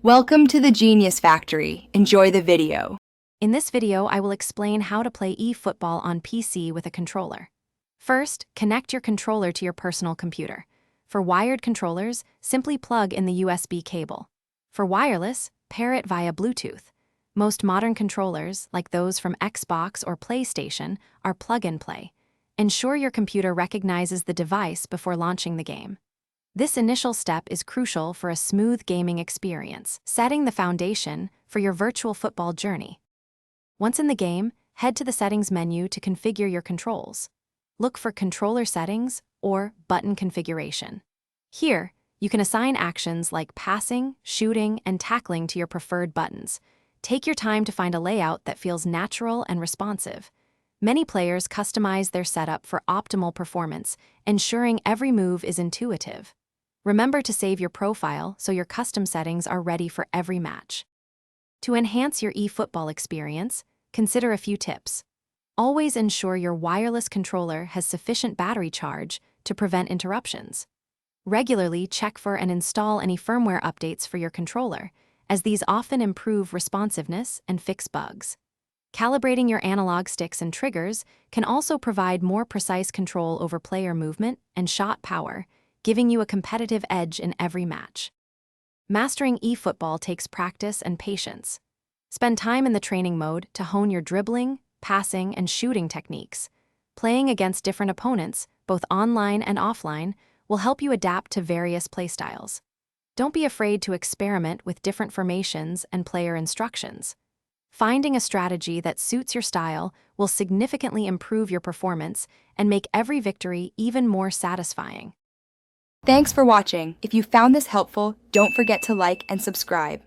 Welcome to the Genius Factory. Enjoy the video. In this video, I will explain how to play eFootball on PC with a controller. First, connect your controller to your personal computer. For wired controllers, simply plug in the USB cable. For wireless, pair it via Bluetooth. Most modern controllers, like those from Xbox or PlayStation, are plug-and-play. Ensure your computer recognizes the device before launching the game. This initial step is crucial for a smooth gaming experience, setting the foundation for your virtual football journey. Once in the game, head to the Settings menu to configure your controls. Look for Controller Settings or Button Configuration. Here, you can assign actions like passing, shooting, and tackling to your preferred buttons. Take your time to find a layout that feels natural and responsive. Many players customize their setup for optimal performance, ensuring every move is intuitive. Remember to save your profile so your custom settings are ready for every match. To enhance your eFootball experience, consider a few tips. Always ensure your wireless controller has sufficient battery charge to prevent interruptions. Regularly check for and install any firmware updates for your controller, as these often improve responsiveness and fix bugs. Calibrating your analog sticks and triggers can also provide more precise control over player movement and shot power, giving you a competitive edge in every match. Mastering eFootball takes practice and patience. Spend time in the training mode to hone your dribbling, passing, and shooting techniques. Playing against different opponents, both online and offline, will help you adapt to various playstyles. Don't be afraid to experiment with different formations and player instructions. Finding a strategy that suits your style will significantly improve your performance and make every victory even more satisfying. Thanks for watching. If you found this helpful, don't forget to like and subscribe.